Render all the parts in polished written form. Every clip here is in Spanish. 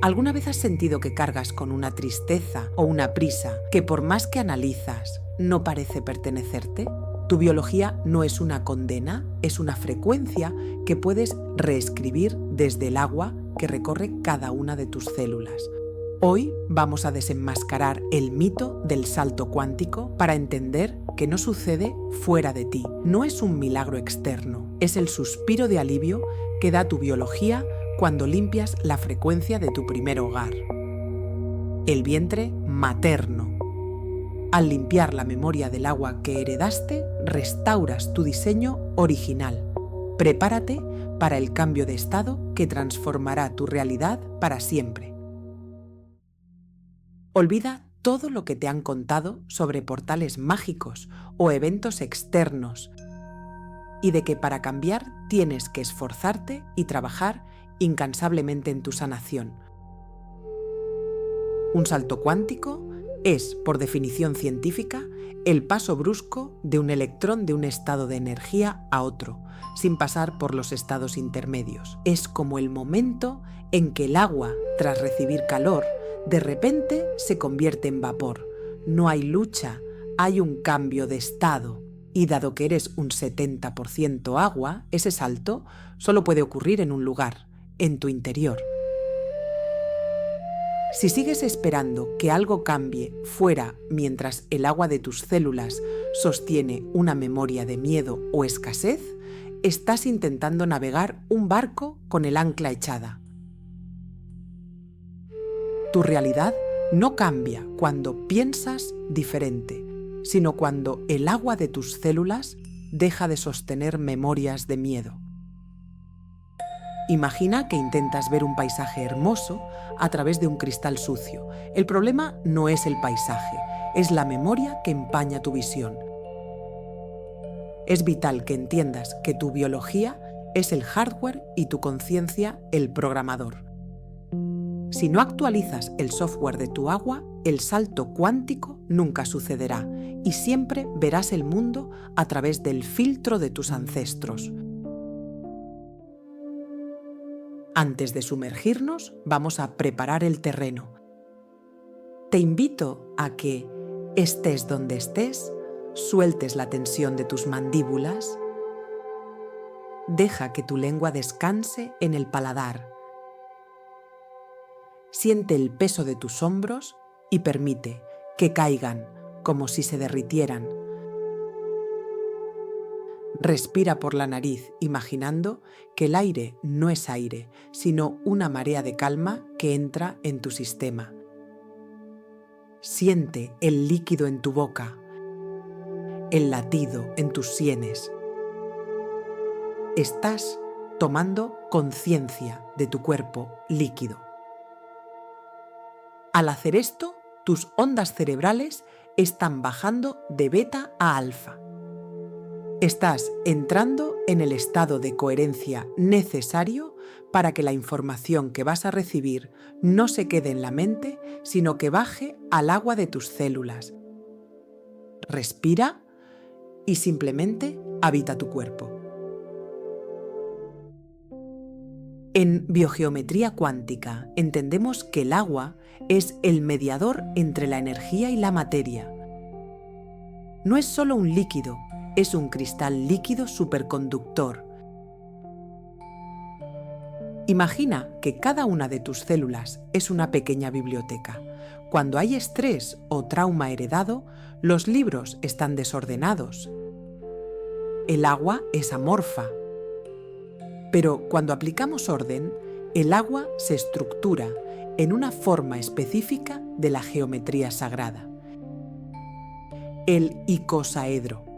¿Alguna vez has sentido que cargas con una tristeza o una prisa que por más que analizas, no parece pertenecerte? Tu biología no es una condena, es una frecuencia que puedes reescribir desde el agua que recorre cada una de tus células. Hoy vamos a desenmascarar el mito del salto cuántico para entender que no sucede fuera de ti. No es un milagro externo, es el suspiro de alivio que da tu biología cuando limpias la frecuencia de tu primer hogar. El vientre materno. Al limpiar la memoria del agua que heredaste, restauras tu diseño original. Prepárate para el cambio de estado que transformará tu realidad para siempre. Olvida todo lo que te han contado sobre portales mágicos o eventos externos y de que para cambiar tienes que esforzarte y trabajar incansablemente en tu sanación. Un salto cuántico es, por definición científica, el paso brusco de un electrón de un estado de energía a otro, sin pasar por los estados intermedios. Es como el momento en que el agua, tras recibir calor, de repente se convierte en vapor. No hay lucha, hay un cambio de estado. Y dado que eres un 70% agua, ese salto solo puede ocurrir en un lugar, en tu interior. Si sigues esperando que algo cambie fuera mientras el agua de tus células sostiene una memoria de miedo o escasez, estás intentando navegar un barco con el ancla echada. Tu realidad no cambia cuando piensas diferente, sino cuando el agua de tus células deja de sostener memorias de miedo. Imagina que intentas ver un paisaje hermoso a través de un cristal sucio. El problema no es el paisaje, es la memoria que empaña tu visión. Es vital que entiendas que tu biología es el hardware y tu conciencia el programador. Si no actualizas el software de tu agua, el salto cuántico nunca sucederá y siempre verás el mundo a través del filtro de tus ancestros. Antes de sumergirnos, vamos a preparar el terreno. Te invito a que, estés donde estés, sueltes la tensión de tus mandíbulas. Deja que tu lengua descanse en el paladar. Siente el peso de tus hombros y permite que caigan como si se derritieran. Respira por la nariz, imaginando que el aire no es aire, sino una marea de calma que entra en tu sistema. Siente el líquido en tu boca, el latido en tus sienes. Estás tomando conciencia de tu cuerpo líquido. Al hacer esto, tus ondas cerebrales están bajando de beta a alfa. Estás entrando en el estado de coherencia necesario para que la información que vas a recibir no se quede en la mente, sino que baje al agua de tus células. Respira y simplemente habita tu cuerpo. En biogeometría cuántica entendemos que el agua es el mediador entre la energía y la materia. No es solo un líquido, es un cristal líquido superconductor. Imagina que cada una de tus células es una pequeña biblioteca. Cuando hay estrés o trauma heredado, los libros están desordenados. El agua es amorfa. Pero cuando aplicamos orden, el agua se estructura en una forma específica de la geometría sagrada. El icosaedro.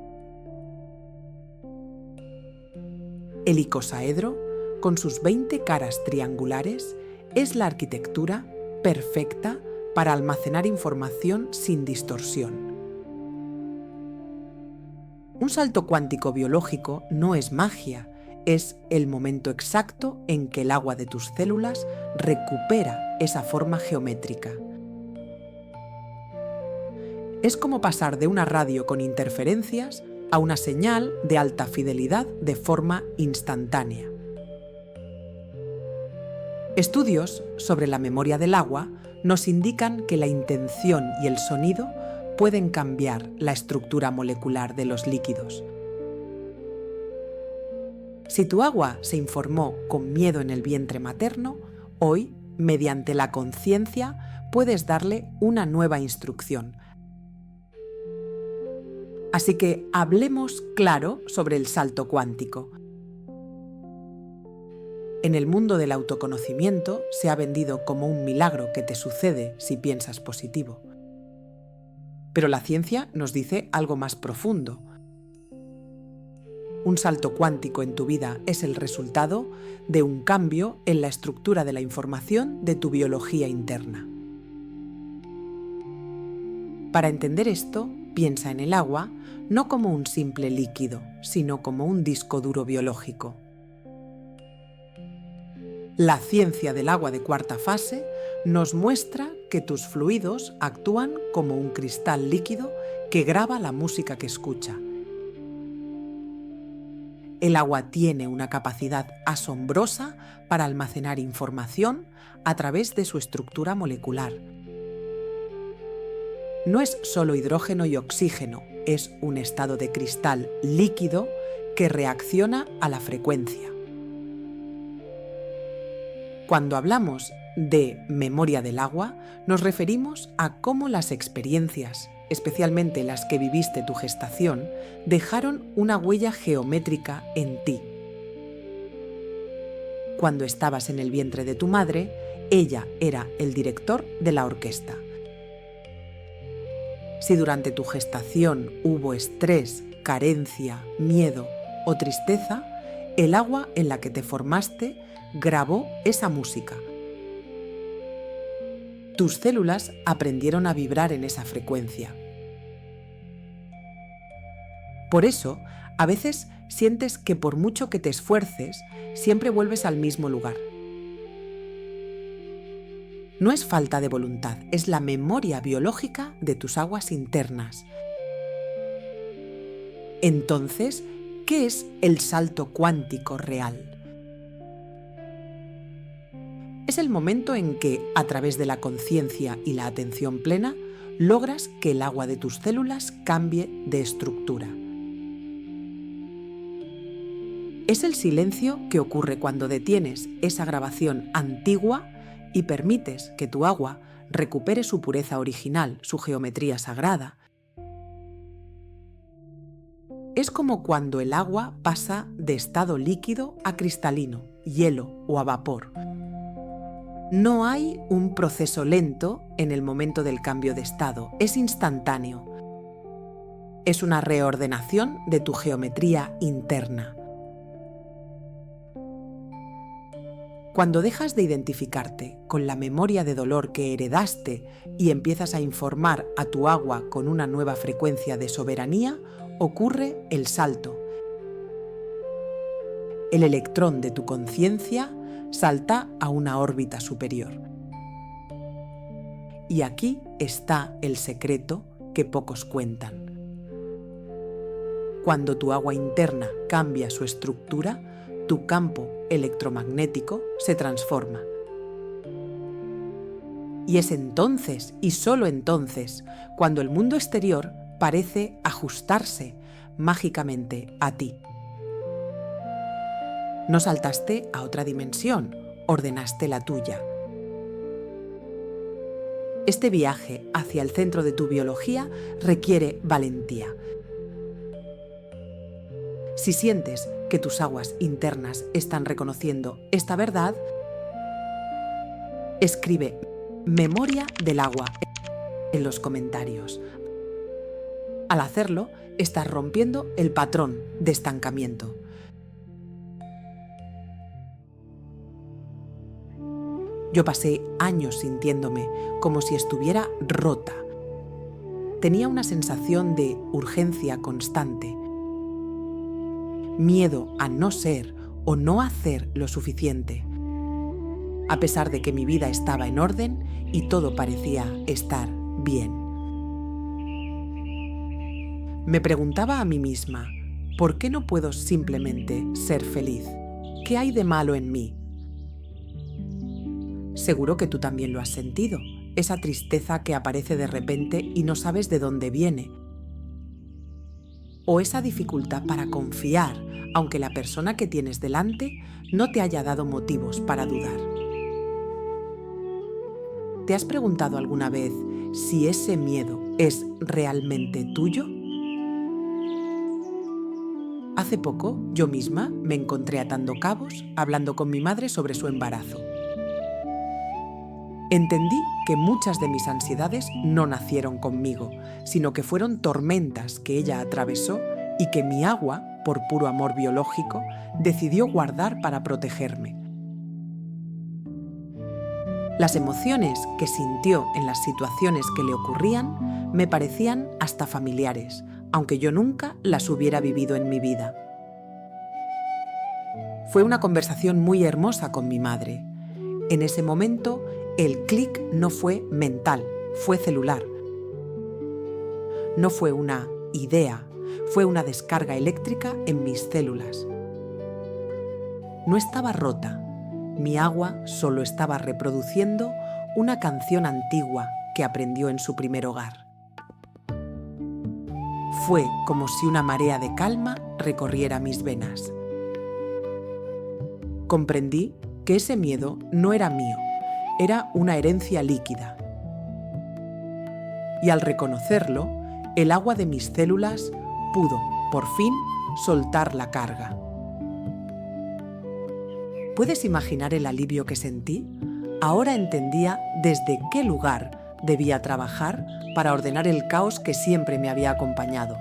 El icosaedro, con sus 20 caras triangulares, es la arquitectura perfecta para almacenar información sin distorsión. Un salto cuántico biológico no es magia, es el momento exacto en que el agua de tus células recupera esa forma geométrica. Es como pasar de una radio con interferencias a una señal de alta fidelidad de forma instantánea. Estudios sobre la memoria del agua nos indican que la intención y el sonido pueden cambiar la estructura molecular de los líquidos. Si tu agua se informó con miedo en el vientre materno, hoy, mediante la conciencia, puedes darle una nueva instrucción. Así que hablemos claro sobre el salto cuántico. En el mundo del autoconocimiento se ha vendido como un milagro que te sucede si piensas positivo. Pero la ciencia nos dice algo más profundo. Un salto cuántico en tu vida es el resultado de un cambio en la estructura de la información de tu biología interna. Para entender esto, piensa en el agua no como un simple líquido, sino como un disco duro biológico. La ciencia del agua de cuarta fase nos muestra que tus fluidos actúan como un cristal líquido que graba la música que escucha. El agua tiene una capacidad asombrosa para almacenar información a través de su estructura molecular. No es solo hidrógeno y oxígeno, es un estado de cristal líquido que reacciona a la frecuencia. Cuando hablamos de memoria del agua, nos referimos a cómo las experiencias, especialmente las que viviste tu gestación, dejaron una huella geométrica en ti. Cuando estabas en el vientre de tu madre, ella era el director de la orquesta. Si durante tu gestación hubo estrés, carencia, miedo o tristeza, el agua en la que te formaste grabó esa música. Tus células aprendieron a vibrar en esa frecuencia. Por eso, a veces sientes que por mucho que te esfuerces, siempre vuelves al mismo lugar. No es falta de voluntad, es la memoria biológica de tus aguas internas. Entonces, ¿qué es el salto cuántico real? Es el momento en que, a través de la conciencia y la atención plena, logras que el agua de tus células cambie de estructura. Es el silencio que ocurre cuando detienes esa grabación antigua y permites que tu agua recupere su pureza original, su geometría sagrada. Es como cuando el agua pasa de estado líquido a cristalino, hielo o a vapor. No hay un proceso lento en el momento del cambio de estado, es instantáneo. Es una reordenación de tu geometría interna. Cuando dejas de identificarte con la memoria de dolor que heredaste y empiezas a informar a tu agua con una nueva frecuencia de soberanía, ocurre el salto. El electrón de tu conciencia salta a una órbita superior. Y aquí está el secreto que pocos cuentan. Cuando tu agua interna cambia su estructura, tu campo electromagnético se transforma. Y es entonces, y solo entonces, cuando el mundo exterior parece ajustarse mágicamente a ti. No saltaste a otra dimensión, ordenaste la tuya. Este viaje hacia el centro de tu biología requiere valentía. Si sientes que tus aguas internas están reconociendo esta verdad, escribe "memoria del agua" en los comentarios. Al hacerlo, estás rompiendo el patrón de estancamiento. Yo pasé años sintiéndome como si estuviera rota. Tenía una sensación de urgencia constante. Miedo a no ser o no hacer lo suficiente. A pesar de que mi vida estaba en orden y todo parecía estar bien. Me preguntaba a mí misma, ¿por qué no puedo simplemente ser feliz? ¿Qué hay de malo en mí? Seguro que tú también lo has sentido, esa tristeza que aparece de repente y no sabes de dónde viene. O esa dificultad para confiar, aunque la persona que tienes delante no te haya dado motivos para dudar. ¿Te has preguntado alguna vez si ese miedo es realmente tuyo? Hace poco, yo misma me encontré atando cabos hablando con mi madre sobre su embarazo. Entendí que muchas de mis ansiedades no nacieron conmigo, sino que fueron tormentas que ella atravesó y que mi agua, por puro amor biológico, decidió guardar para protegerme. Las emociones que sintió en las situaciones que le ocurrían me parecían hasta familiares, aunque yo nunca las hubiera vivido en mi vida. Fue una conversación muy hermosa con mi madre. En ese momento, el clic no fue mental, fue celular. No fue una idea, fue una descarga eléctrica en mis células. No estaba rota. Mi agua solo estaba reproduciendo una canción antigua que aprendió en su primer hogar. Fue como si una marea de calma recorriera mis venas. Comprendí que ese miedo no era mío, era una herencia líquida. Y al reconocerlo, el agua de mis células pudo, por fin, soltar la carga. ¿Puedes imaginar el alivio que sentí? Ahora entendía desde qué lugar debía trabajar para ordenar el caos que siempre me había acompañado.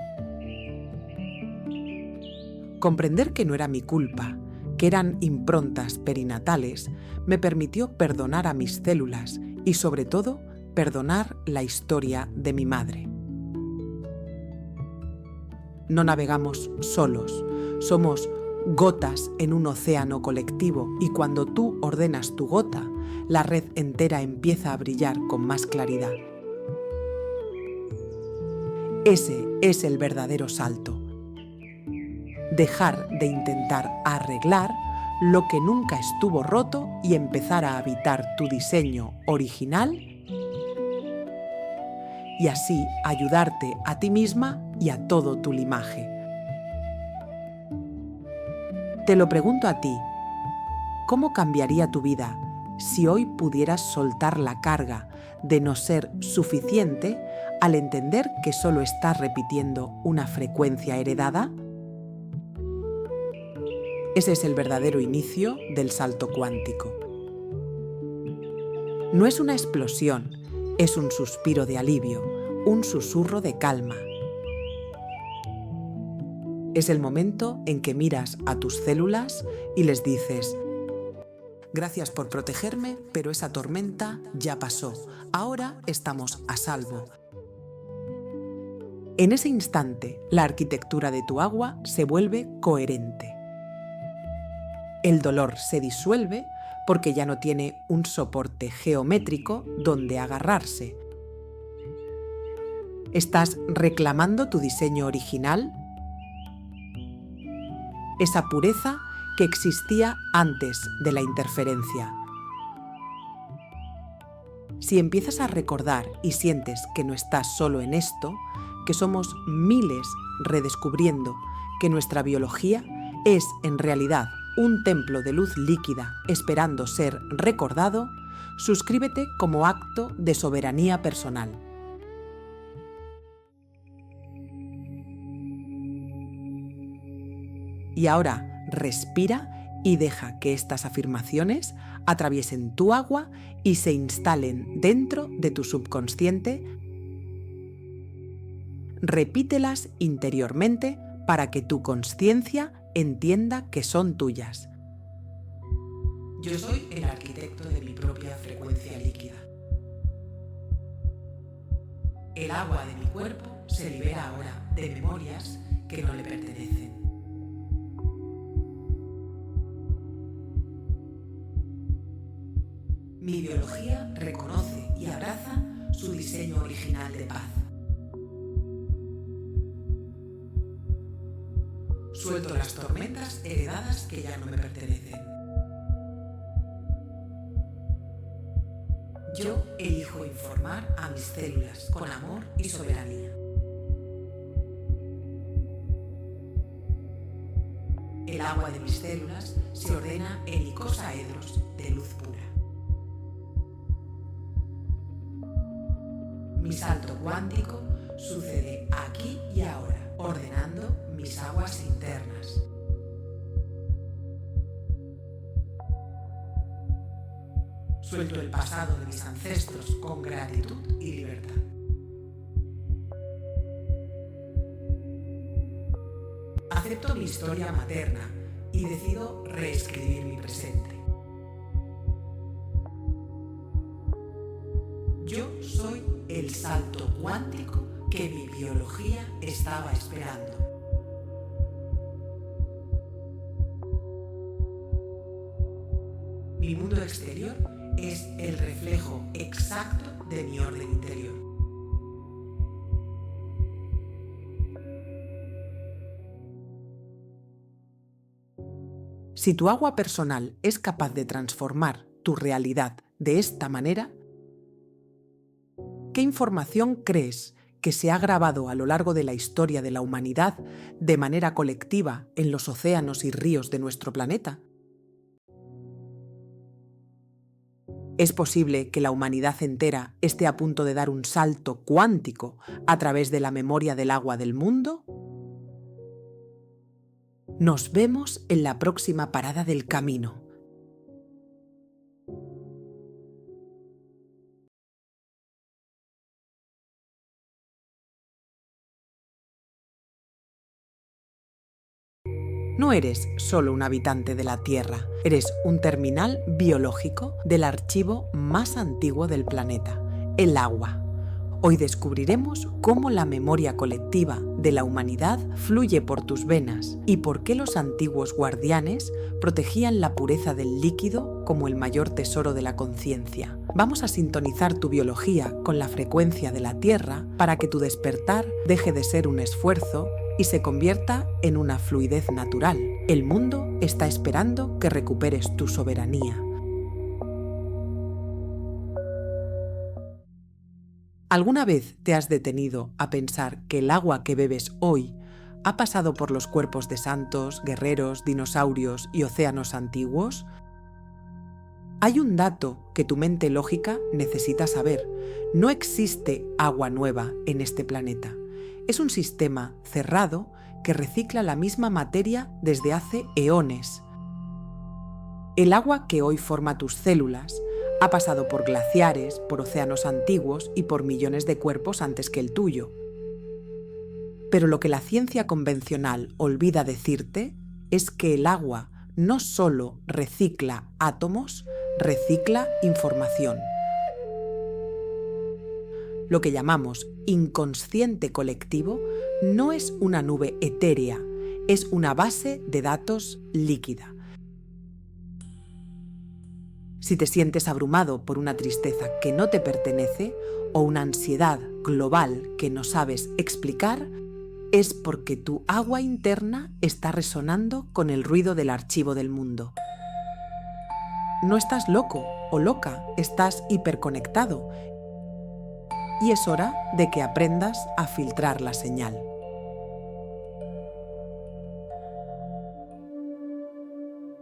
Comprender que no era mi culpa, que eran improntas perinatales, me permitió perdonar a mis células y, sobre todo, perdonar la historia de mi madre. No navegamos solos, somos gotas en un océano colectivo y cuando tú ordenas tu gota, la red entera empieza a brillar con más claridad. Ese es el verdadero salto. Dejar de intentar arreglar lo que nunca estuvo roto y empezar a habitar tu diseño original y así ayudarte a ti misma y a todo tu limaje. Te lo pregunto a ti, ¿cómo cambiaría tu vida si hoy pudieras soltar la carga de no ser suficiente al entender que solo estás repitiendo una frecuencia heredada? Ese es el verdadero inicio del salto cuántico. No es una explosión, es un suspiro de alivio, un susurro de calma. Es el momento en que miras a tus células y les dices: gracias por protegerme, pero esa tormenta ya pasó. Ahora estamos a salvo. En ese instante, la arquitectura de tu agua se vuelve coherente. El dolor se disuelve porque ya no tiene un soporte geométrico donde agarrarse. ¿Estás reclamando tu diseño original? Esa pureza que existía antes de la interferencia. Si empiezas a recordar y sientes que no estás solo en esto, que somos miles redescubriendo que nuestra biología es en realidad un templo de luz líquida esperando ser recordado, suscríbete como acto de soberanía personal. Y ahora respira y deja que estas afirmaciones atraviesen tu agua y se instalen dentro de tu subconsciente. Repítelas interiormente para que tu consciencia entienda que son tuyas. Yo soy el arquitecto de mi propia frecuencia líquida. El agua de mi cuerpo se libera ahora de memorias que no le pertenecen. Mi biología reconoce y abraza su diseño original de paz. Suelto las tormentas heredadas que ya no me pertenecen. Yo elijo informar a mis células con amor y soberanía. El agua de mis células se ordena en icosaedros de luz pura. Mi salto cuántico sucede aquí y ahora, ordenando mis aguas internas. Suelto el pasado de mis ancestros con gratitud y libertad. Acepto mi historia materna y decido reescribir mi presente. Yo soy el salto cuántico que mi biología estaba esperando. Mi mundo exterior es el reflejo exacto de mi orden interior. Si tu agua personal es capaz de transformar tu realidad de esta manera, ¿qué información crees que se ha grabado a lo largo de la historia de la humanidad de manera colectiva en los océanos y ríos de nuestro planeta? ¿Es posible que la humanidad entera esté a punto de dar un salto cuántico a través de la memoria del agua del mundo? Nos vemos en la próxima parada del camino. No eres solo un habitante de la Tierra, eres un terminal biológico del archivo más antiguo del planeta, el agua. Hoy descubriremos cómo la memoria colectiva de la humanidad fluye por tus venas y por qué los antiguos guardianes protegían la pureza del líquido como el mayor tesoro de la conciencia. Vamos a sintonizar tu biología con la frecuencia de la Tierra para que tu despertar deje de ser un esfuerzo y se convierta en una fluidez natural. El mundo está esperando que recuperes tu soberanía. ¿Alguna vez te has detenido a pensar que el agua que bebes hoy ha pasado por los cuerpos de santos, guerreros, dinosaurios y océanos antiguos? Hay un dato que tu mente lógica necesita saber. No existe agua nueva en este planeta. Es un sistema cerrado que recicla la misma materia desde hace eones. El agua que hoy forma tus células ha pasado por glaciares, por océanos antiguos y por millones de cuerpos antes que el tuyo. Pero lo que la ciencia convencional olvida decirte es que el agua no solo recicla átomos, recicla información. Lo que llamamos inconsciente colectivo no es una nube etérea, es una base de datos líquida. Si te sientes abrumado por una tristeza que no te pertenece o una ansiedad global que no sabes explicar, es porque tu agua interna está resonando con el ruido del archivo del mundo. No estás loco o loca, estás hiperconectado y es hora de que aprendas a filtrar la señal.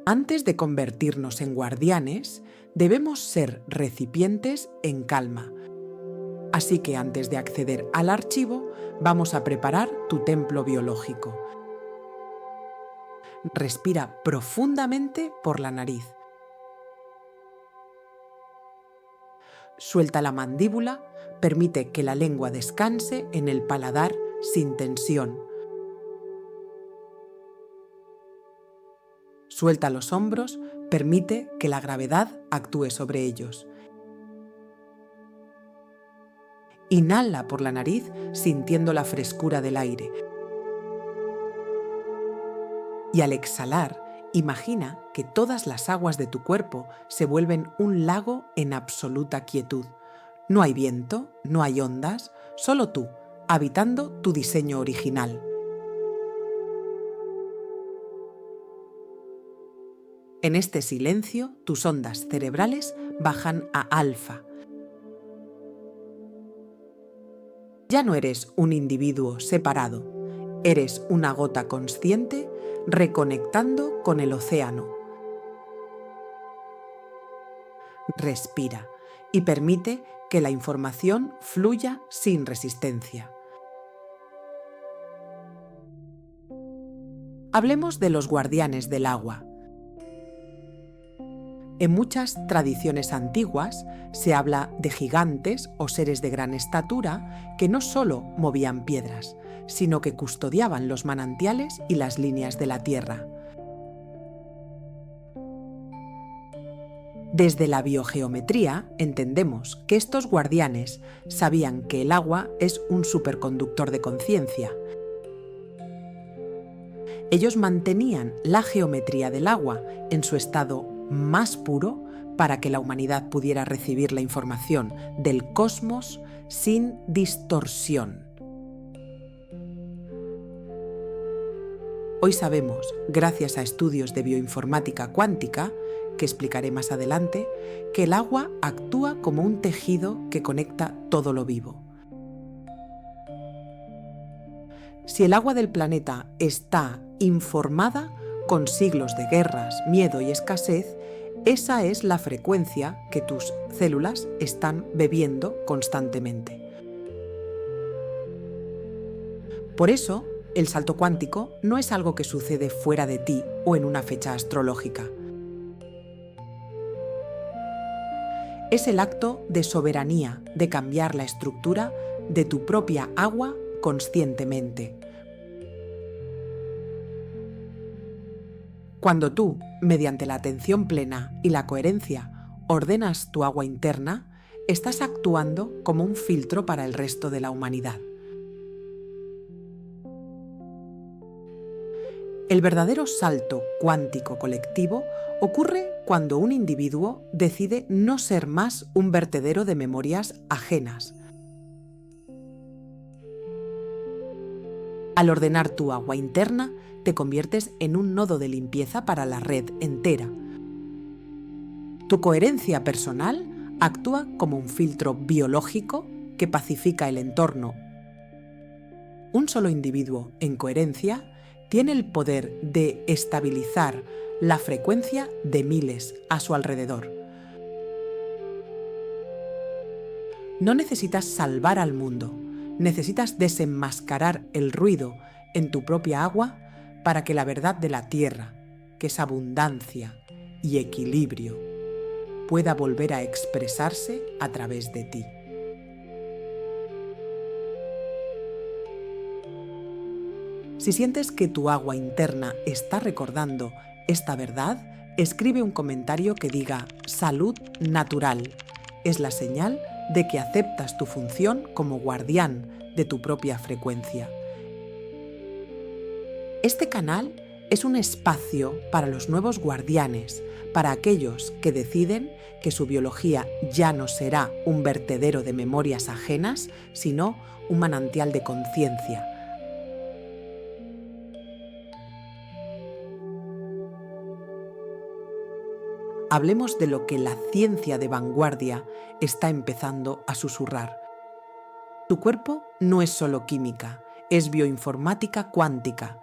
Antes de convertirnos en guardianes, debemos ser recipientes en calma. Así que antes de acceder al archivo, vamos a preparar tu templo biológico. Respira profundamente por la nariz. Suelta la mandíbula, permite que la lengua descanse en el paladar sin tensión. Suelta los hombros, permite que la gravedad actúe sobre ellos. Inhala por la nariz sintiendo la frescura del aire. Y al exhalar, imagina que todas las aguas de tu cuerpo se vuelven un lago en absoluta quietud. No hay viento, no hay ondas, solo tú, habitando tu diseño original. En este silencio, tus ondas cerebrales bajan a alfa. Ya no eres un individuo separado, eres una gota consciente reconectando con el océano. Respira y permite que la información fluya sin resistencia. Hablemos de los guardianes del agua. En muchas tradiciones antiguas se habla de gigantes o seres de gran estatura que no solo movían piedras, sino que custodiaban los manantiales y las líneas de la tierra. Desde la biogeometría entendemos que estos guardianes sabían que el agua es un superconductor de conciencia. Ellos mantenían la geometría del agua en su estado más puro para que la humanidad pudiera recibir la información del cosmos sin distorsión. Hoy sabemos, gracias a estudios de bioinformática cuántica, que explicaré más adelante, que el agua actúa como un tejido que conecta todo lo vivo. Si el agua del planeta está informada, con siglos de guerras, miedo y escasez, esa es la frecuencia que tus células están bebiendo constantemente. Por eso, el salto cuántico no es algo que sucede fuera de ti o en una fecha astrológica. Es el acto de soberanía, de cambiar la estructura de tu propia agua conscientemente. Cuando tú, mediante la atención plena y la coherencia, ordenas tu agua interna, estás actuando como un filtro para el resto de la humanidad. El verdadero salto cuántico colectivo ocurre cuando un individuo decide no ser más un vertedero de memorias ajenas. Al ordenar tu agua interna, te conviertes en un nodo de limpieza para la red entera. Tu coherencia personal actúa como un filtro biológico que pacifica el entorno. Un solo individuo en coherencia tiene el poder de estabilizar la frecuencia de miles a su alrededor. No necesitas salvar al mundo, necesitas desenmascarar el ruido en tu propia agua para que la verdad de la tierra, que es abundancia y equilibrio, pueda volver a expresarse a través de ti. Si sientes que tu agua interna está recordando esta verdad, escribe un comentario que diga «Salud natural». Es la señal de que aceptas tu función como guardián de tu propia frecuencia. Este canal es un espacio para los nuevos guardianes, para aquellos que deciden que su biología ya no será un vertedero de memorias ajenas, sino un manantial de conciencia. Hablemos de lo que la ciencia de vanguardia está empezando a susurrar. Tu cuerpo no es solo química, es bioinformática cuántica.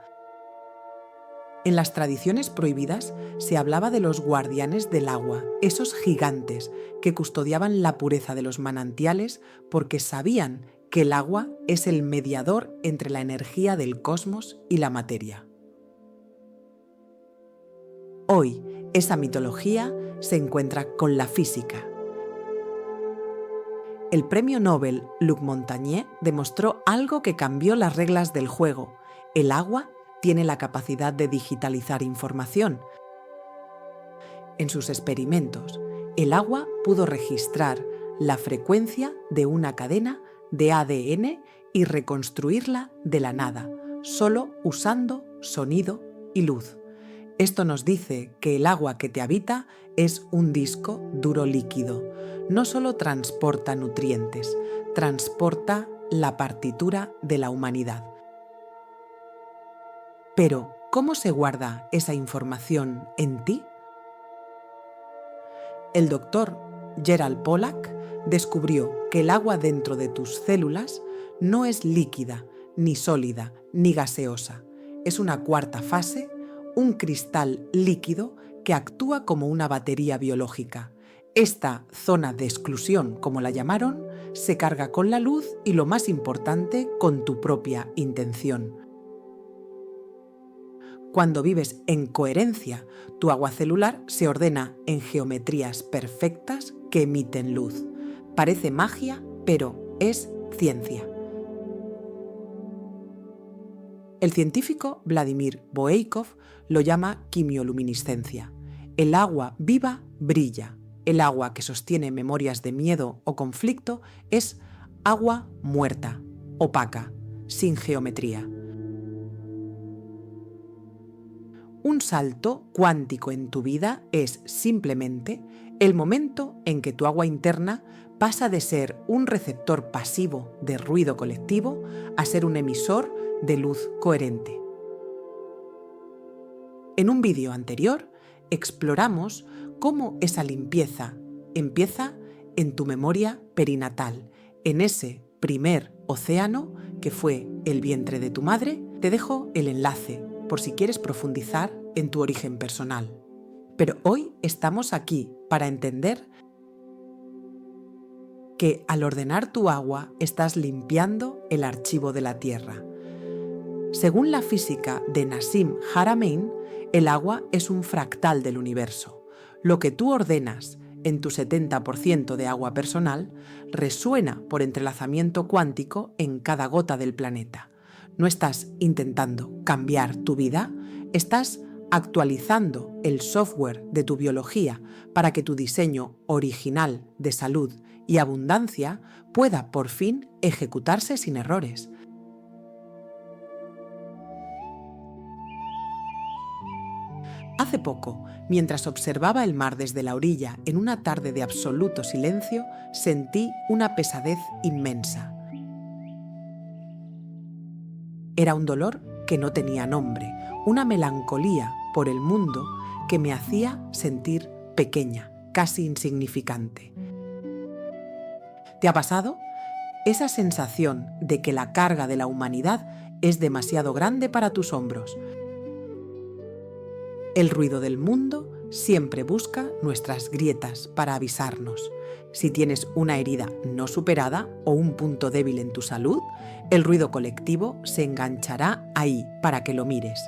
En las tradiciones prohibidas se hablaba de los guardianes del agua, esos gigantes que custodiaban la pureza de los manantiales porque sabían que el agua es el mediador entre la energía del cosmos y la materia. Hoy, esa mitología se encuentra con la física. El premio Nobel Luc Montagnier demostró algo que cambió las reglas del juego. El agua tiene la capacidad de digitalizar información. En sus experimentos, el agua pudo registrar la frecuencia de una cadena de ADN y reconstruirla de la nada, solo usando sonido y luz. Esto nos dice que el agua que te habita es un disco duro líquido. No solo transporta nutrientes, transporta la partitura de la humanidad. Pero, ¿cómo se guarda esa información en ti? El doctor Gerald Pollack descubrió que el agua dentro de tus células no es líquida, ni sólida, ni gaseosa. Es una cuarta fase, un cristal líquido que actúa como una batería biológica. Esta zona de exclusión, como la llamaron, se carga con la luz y, lo más importante, con tu propia intención. Cuando vives en coherencia, tu agua celular se ordena en geometrías perfectas que emiten luz. Parece magia, pero es ciencia. El científico Vladimir Boeikov lo llama quimioluminiscencia. El agua viva brilla. El agua que sostiene memorias de miedo o conflicto es agua muerta, opaca, sin geometría. Un salto cuántico en tu vida es simplemente el momento en que tu agua interna pasa de ser un receptor pasivo de ruido colectivo a ser un emisor de luz coherente. En un vídeo anterior exploramos cómo esa limpieza empieza en tu memoria perinatal, en ese primer océano que fue el vientre de tu madre. Te dejo el enlace por si quieres profundizar en tu origen personal. Pero hoy estamos aquí para entender que al ordenar tu agua estás limpiando el archivo de la Tierra. Según la física de Nassim Haramein, el agua es un fractal del universo. Lo que tú ordenas en tu 70% de agua personal resuena por entrelazamiento cuántico en cada gota del planeta. No estás intentando cambiar tu vida, estás actualizando el software de tu biología para que tu diseño original de salud y abundancia pueda por fin ejecutarse sin errores. Hace poco, mientras observaba el mar desde la orilla en una tarde de absoluto silencio, sentí una pesadez inmensa. Era un dolor que no tenía nombre, una melancolía por el mundo que me hacía sentir pequeña, casi insignificante. ¿Te ha pasado? Esa sensación de que la carga de la humanidad es demasiado grande para tus hombros. El ruido del mundo siempre busca nuestras grietas para avisarnos. Si tienes una herida no superada o un punto débil en tu salud, el ruido colectivo se enganchará ahí para que lo mires.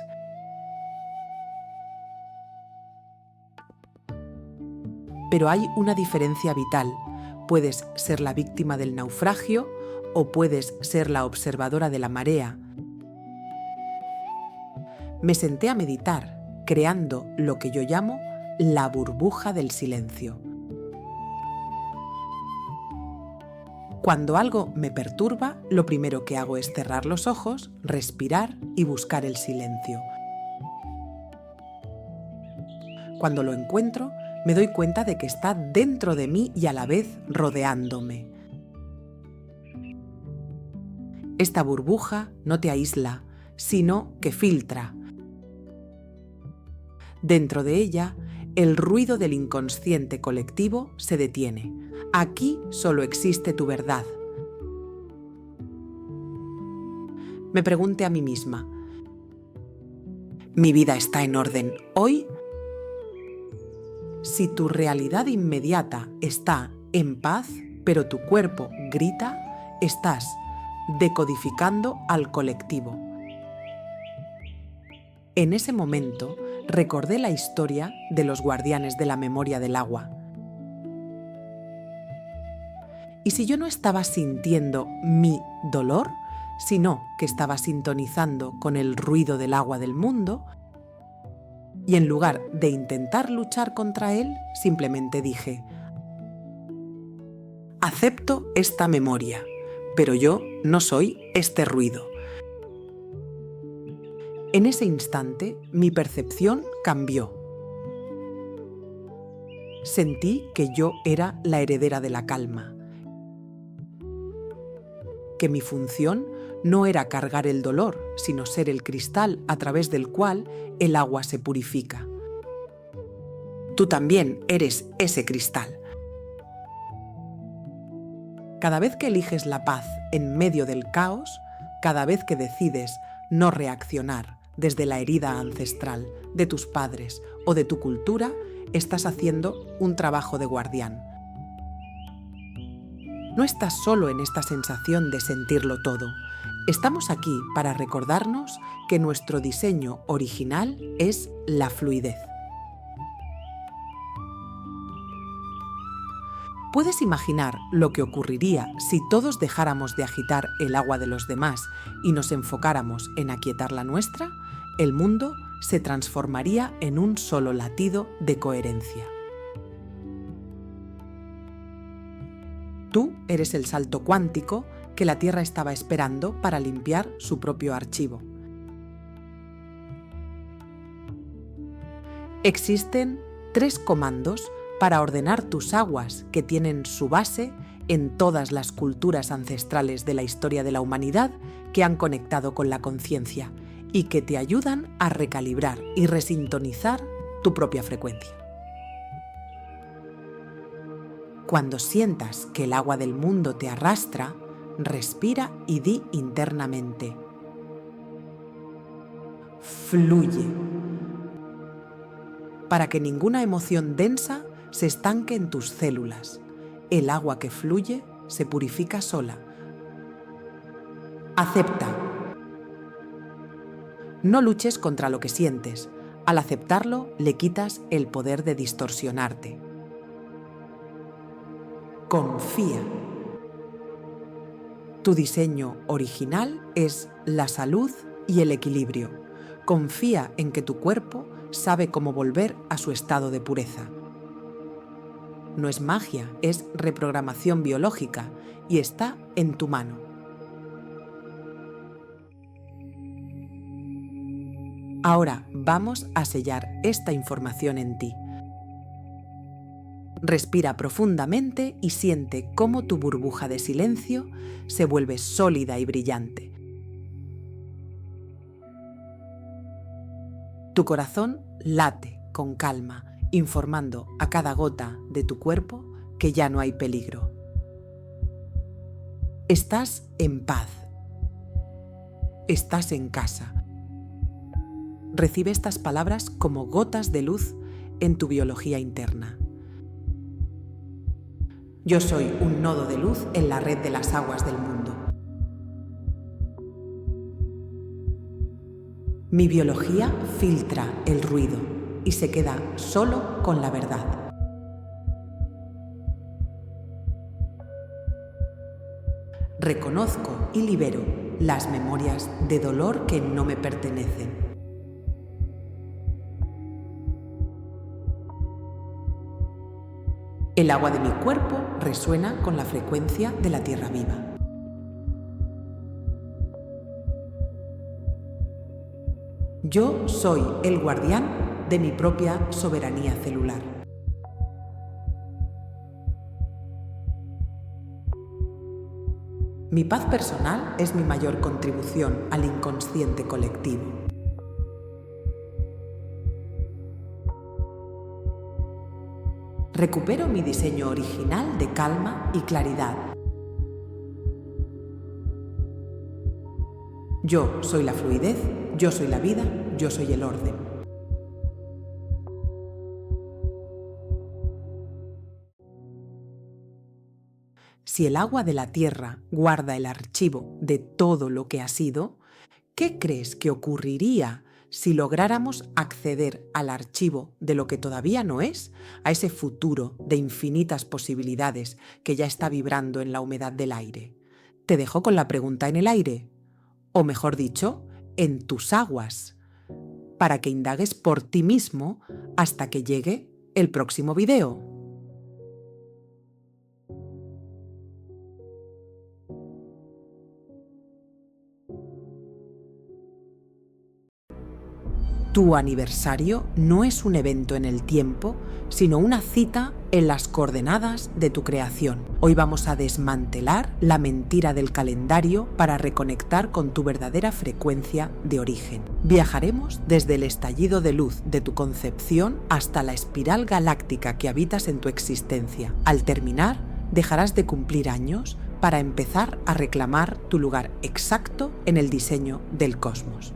Pero hay una diferencia vital. Puedes ser la víctima del naufragio o puedes ser la observadora de la marea. Me senté a meditar, creando lo que yo llamo la burbuja del silencio. Cuando algo me perturba, lo primero que hago es cerrar los ojos, respirar y buscar el silencio. Cuando lo encuentro, me doy cuenta de que está dentro de mí y a la vez rodeándome. Esta burbuja no te aísla, sino que filtra. Dentro de ella, el ruido del inconsciente colectivo se detiene. Aquí solo existe tu verdad. Me pregunté a mí misma, ¿mi vida está en orden hoy? Si tu realidad inmediata está en paz, pero tu cuerpo grita, estás decodificando al colectivo. En ese momento, recordé la historia de los guardianes de la memoria del agua. ¿Y si yo no estaba sintiendo mi dolor, sino que estaba sintonizando con el ruido del agua del mundo? Y en lugar de intentar luchar contra él, simplemente dije: acepto esta memoria, pero yo no soy este ruido. En ese instante, mi percepción cambió. Sentí que yo era la heredera de la calma, que mi función no era cargar el dolor, sino ser el cristal a través del cual el agua se purifica. Tú también eres ese cristal. Cada vez que eliges la paz en medio del caos, cada vez que decides no reaccionar desde la herida ancestral de tus padres o de tu cultura, estás haciendo un trabajo de guardián. No estás solo en esta sensación de sentirlo todo. Estamos aquí para recordarnos que nuestro diseño original es la fluidez. ¿Puedes imaginar lo que ocurriría si todos dejáramos de agitar el agua de los demás y nos enfocáramos en aquietar la nuestra? El mundo se transformaría en un solo latido de coherencia. Tú eres el salto cuántico que la Tierra estaba esperando para limpiar su propio archivo. Existen 3 comandos para ordenar tus aguas que tienen su base en todas las culturas ancestrales de la historia de la humanidad que han conectado con la conciencia y que te ayudan a recalibrar y resintonizar tu propia frecuencia. Cuando sientas que el agua del mundo te arrastra, respira y di internamente: fluye. Para que ninguna emoción densa se estanque en tus células. El agua que fluye se purifica sola. Acepta. No luches contra lo que sientes. Al aceptarlo, le quitas el poder de distorsionarte. Confía. Tu diseño original es la salud y el equilibrio. Confía en que tu cuerpo sabe cómo volver a su estado de pureza. No es magia, es reprogramación biológica y está en tu mano. Ahora vamos a sellar esta información en ti. Respira profundamente y siente cómo tu burbuja de silencio se vuelve sólida y brillante. Tu corazón late con calma, informando a cada gota de tu cuerpo que ya no hay peligro. Estás en paz. Estás en casa. Recibe estas palabras como gotas de luz en tu biología interna. Yo soy un nodo de luz en la red de las aguas del mundo. Mi biología filtra el ruido y se queda solo con la verdad. Reconozco y libero las memorias de dolor que no me pertenecen. El agua de mi cuerpo resuena con la frecuencia de la tierra viva. Yo soy el guardián de mi propia soberanía celular. Mi paz personal es mi mayor contribución al inconsciente colectivo. Recupero mi diseño original de calma y claridad. Yo soy la fluidez, yo soy la vida, yo soy el orden. Si el agua de la tierra guarda el archivo de todo lo que ha sido, ¿qué crees que ocurriría si lográramos acceder al archivo de lo que todavía no es, a ese futuro de infinitas posibilidades que ya está vibrando en la humedad del aire? Te dejo con la pregunta en el aire, o mejor dicho, en tus aguas, para que indagues por ti mismo hasta que llegue el próximo video. Tu aniversario no es un evento en el tiempo, sino una cita en las coordenadas de tu creación. Hoy vamos a desmantelar la mentira del calendario para reconectar con tu verdadera frecuencia de origen. Viajaremos desde el estallido de luz de tu concepción hasta la espiral galáctica que habitas en tu existencia. Al terminar, dejarás de cumplir años, para empezar a reclamar tu lugar exacto en el diseño del cosmos.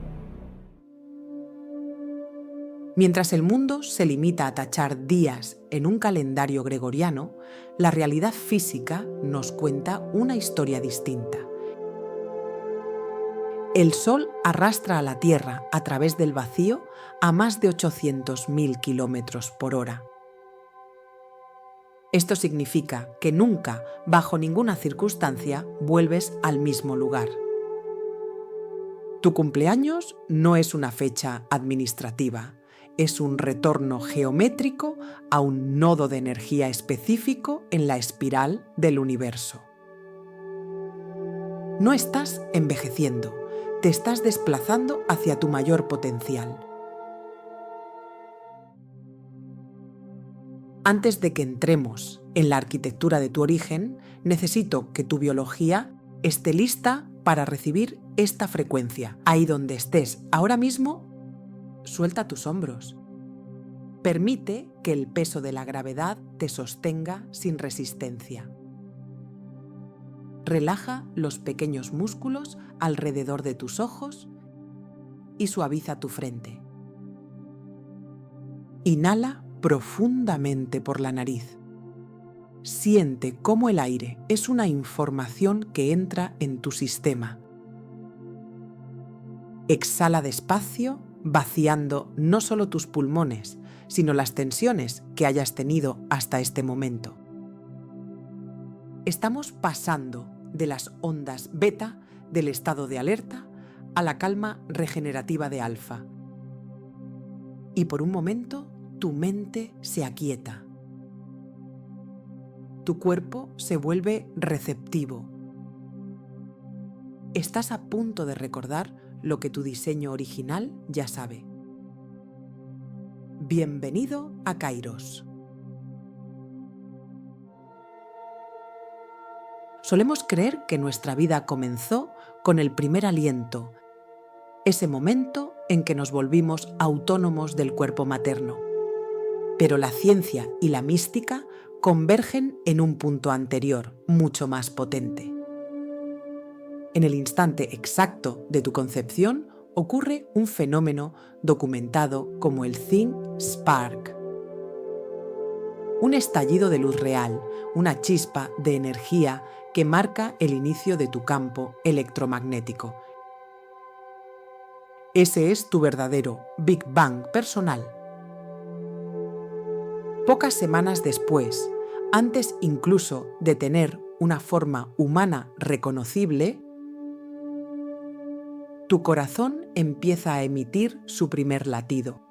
Mientras el mundo se limita a tachar días en un calendario gregoriano, la realidad física nos cuenta una historia distinta. El Sol arrastra a la Tierra a través del vacío a más de 800.000 kilómetros por hora. Esto significa que nunca, bajo ninguna circunstancia, vuelves al mismo lugar. Tu cumpleaños no es una fecha administrativa, es un retorno geométrico a un nodo de energía específico en la espiral del universo. No estás envejeciendo, te estás desplazando hacia tu mayor potencial. Antes de que entremos en la arquitectura de tu origen, necesito que tu biología esté lista para recibir esta frecuencia. Ahí donde estés ahora mismo, suelta tus hombros. Permite que el peso de la gravedad te sostenga sin resistencia. Relaja los pequeños músculos alrededor de tus ojos y suaviza tu frente. Inhala profundamente por la nariz. Siente cómo el aire es una información que entra en tu sistema. Exhala despacio, vaciando no solo tus pulmones, sino las tensiones que hayas tenido hasta este momento. Estamos pasando de las ondas beta del estado de alerta a la calma regenerativa de alfa. Y por un momento, tu mente se aquieta. Tu cuerpo se vuelve receptivo. Estás a punto de recordar lo que tu diseño original ya sabe. Bienvenido a Kairos. Solemos creer que nuestra vida comenzó con el primer aliento, ese momento en que nos volvimos autónomos del cuerpo materno. Pero la ciencia y la mística convergen en un punto anterior, mucho más potente. En el instante exacto de tu concepción ocurre un fenómeno documentado como el Think Spark. Un estallido de luz real, una chispa de energía que marca el inicio de tu campo electromagnético. Ese es tu verdadero Big Bang personal. Pocas semanas después, antes incluso de tener una forma humana reconocible, tu corazón empieza a emitir su primer latido.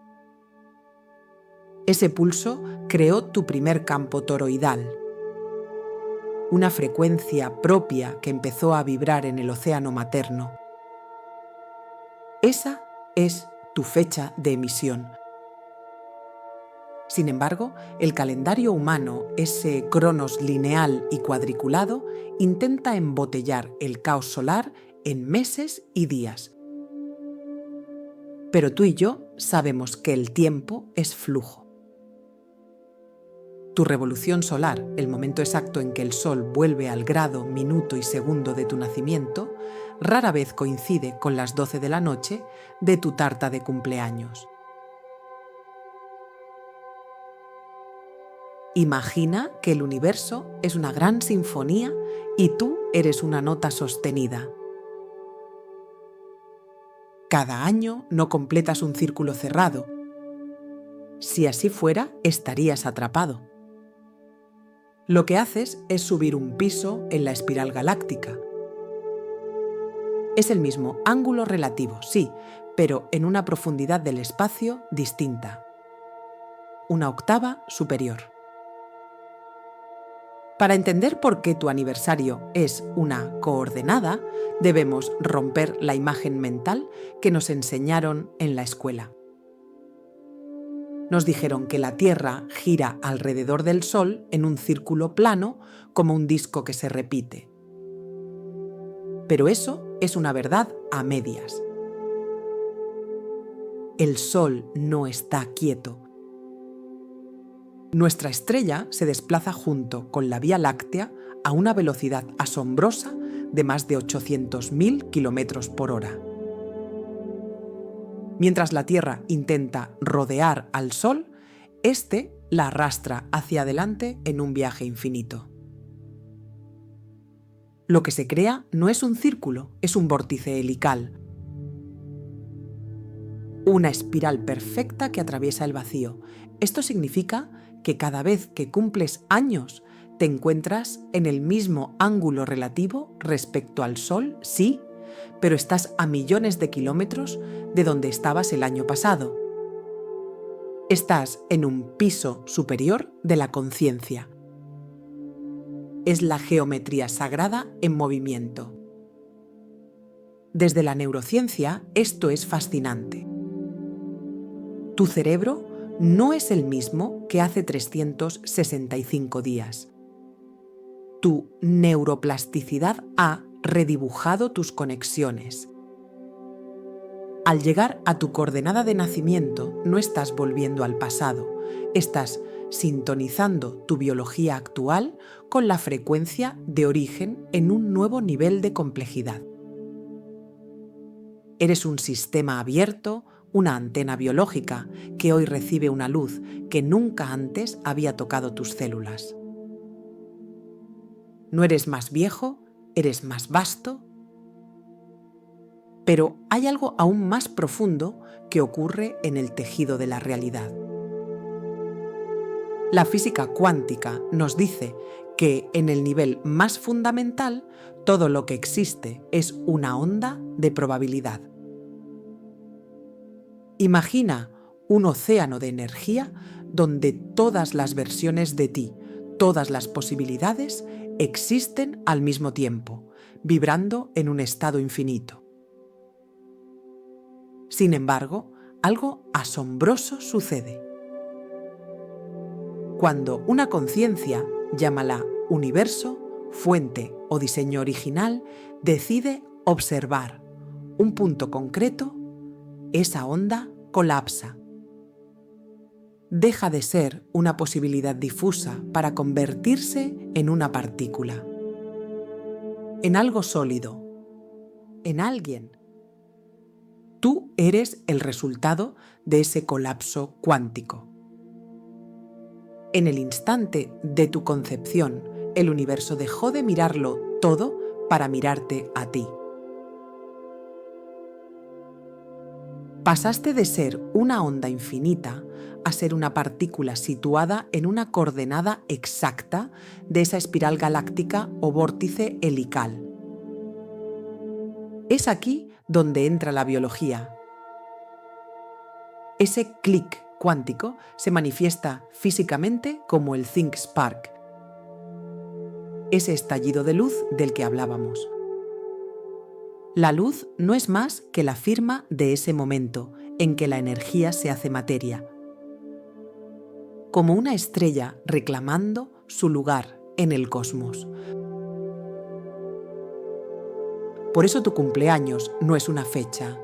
Ese pulso creó tu primer campo toroidal, una frecuencia propia que empezó a vibrar en el océano materno. Esa es tu fecha de emisión. Sin embargo, el calendario humano, ese cronos lineal y cuadriculado, intenta embotellar el caos solar en meses y días. Pero tú y yo sabemos que el tiempo es flujo. Tu revolución solar, el momento exacto en que el Sol vuelve al grado, minuto y segundo de tu nacimiento, rara vez coincide con las 12 de la noche de tu tarta de cumpleaños. Imagina que el universo es una gran sinfonía y tú eres una nota sostenida. Cada año no completas un círculo cerrado. Si así fuera, estarías atrapado. Lo que haces es subir un piso en la espiral galáctica. Es el mismo ángulo relativo, sí, pero en una profundidad del espacio distinta. Una octava superior. Para entender por qué tu aniversario es una coordenada, debemos romper la imagen mental que nos enseñaron en la escuela. Nos dijeron que la Tierra gira alrededor del Sol en un círculo plano como un disco que se repite. Pero eso es una verdad a medias. El Sol no está quieto. Nuestra estrella se desplaza junto con la Vía Láctea a una velocidad asombrosa de más de 800.000 kilómetros por hora. Mientras la Tierra intenta rodear al Sol, este la arrastra hacia adelante en un viaje infinito. Lo que se crea no es un círculo, es un vórtice helical. Una espiral perfecta que atraviesa el vacío. Esto significa que cada vez que cumples años, te encuentras en el mismo ángulo relativo respecto al Sol, sí, pero estás a millones de kilómetros de donde estabas el año pasado. Estás en un piso superior de la conciencia. Es la geometría sagrada en movimiento. Desde la neurociencia, esto es fascinante. Tu cerebro no es el mismo que hace 365 días. Tu neuroplasticidad ha redibujado tus conexiones. Al llegar a tu coordenada de nacimiento, no estás volviendo al pasado, estás sintonizando tu biología actual con la frecuencia de origen en un nuevo nivel de complejidad. Eres un sistema abierto, una antena biológica que hoy recibe una luz que nunca antes había tocado tus células. No eres más viejo, eres más vasto, pero hay algo aún más profundo que ocurre en el tejido de la realidad. La física cuántica nos dice que en el nivel más fundamental, todo lo que existe es una onda de probabilidad. Imagina un océano de energía donde todas las versiones de ti, todas las posibilidades existen al mismo tiempo, vibrando en un estado infinito. Sin embargo, algo asombroso sucede. Cuando una conciencia, llámala universo, fuente o diseño original, decide observar un punto concreto, esa onda colapsa. Deja de ser una posibilidad difusa para convertirse en una partícula, en algo sólido, en alguien. Tú eres el resultado de ese colapso cuántico. En el instante de tu concepción, el universo dejó de mirarlo todo para mirarte a ti. Pasaste de ser una onda infinita a ser una partícula situada en una coordenada exacta de esa espiral galáctica o vórtice helical. Es aquí donde entra la biología. Ese clic cuántico se manifiesta físicamente como el Think Spark, ese estallido de luz del que hablábamos. La luz no es más que la firma de ese momento en que la energía se hace materia, como una estrella reclamando su lugar en el cosmos. Por eso tu cumpleaños no es una fecha,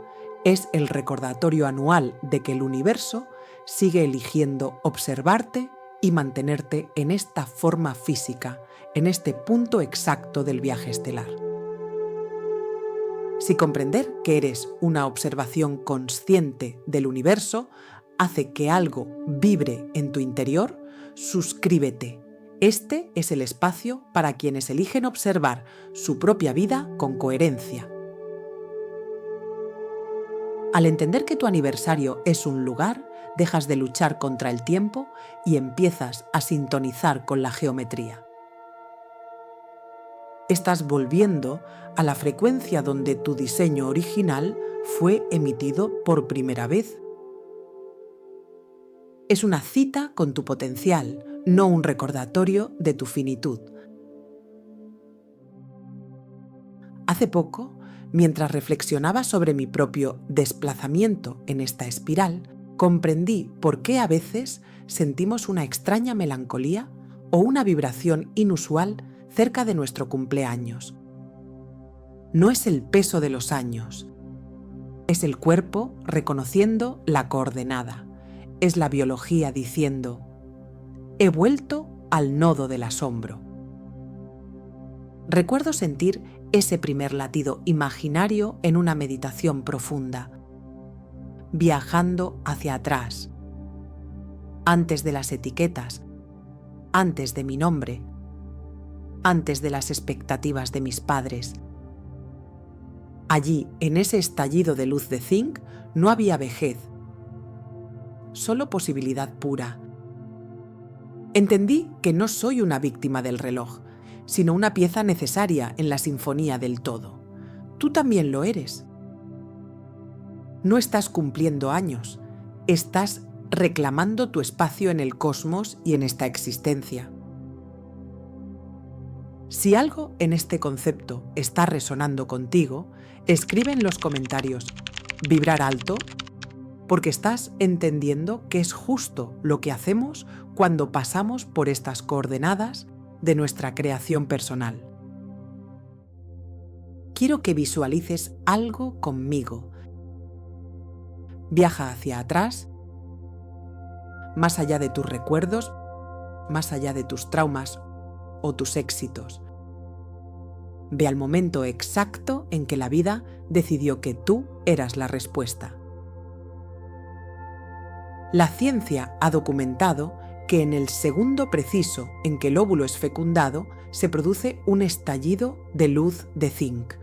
es el recordatorio anual de que el universo sigue eligiendo observarte y mantenerte en esta forma física, en este punto exacto del viaje estelar. Si comprender que eres una observación consciente del universo hace que algo vibre en tu interior, suscríbete. Este es el espacio para quienes eligen observar su propia vida con coherencia. Al entender que tu aniversario es un lugar, dejas de luchar contra el tiempo y empiezas a sintonizar con la geometría. Estás volviendo a la frecuencia donde tu diseño original fue emitido por primera vez. Es una cita con tu potencial, no un recordatorio de tu finitud. Hace poco, mientras reflexionaba sobre mi propio desplazamiento en esta espiral, comprendí por qué a veces sentimos una extraña melancolía o una vibración inusual cerca de nuestro cumpleaños. No es el peso de los años, es el cuerpo reconociendo la coordenada, es la biología diciendo: he vuelto al nodo del asombro. Recuerdo sentir ese primer latido imaginario en una meditación profunda, viajando hacia atrás, antes de las etiquetas, antes de mi nombre, antes de las expectativas de mis padres. Allí, en ese estallido de luz de zinc, no había vejez, solo posibilidad pura. Entendí que no soy una víctima del reloj, sino una pieza necesaria en la sinfonía del todo. Tú también lo eres. No estás cumpliendo años, estás reclamando tu espacio en el cosmos y en esta existencia. Si algo en este concepto está resonando contigo, escribe en los comentarios «vibrar alto», porque estás entendiendo que es justo lo que hacemos cuando pasamos por estas coordenadas de nuestra creación personal. Quiero que visualices algo conmigo. Viaja hacia atrás, más allá de tus recuerdos, más allá de tus traumas o tus éxitos. Ve al momento exacto en que la vida decidió que tú eras la respuesta. La ciencia ha documentado que en el segundo preciso en que el óvulo es fecundado, se produce un estallido de luz de zinc.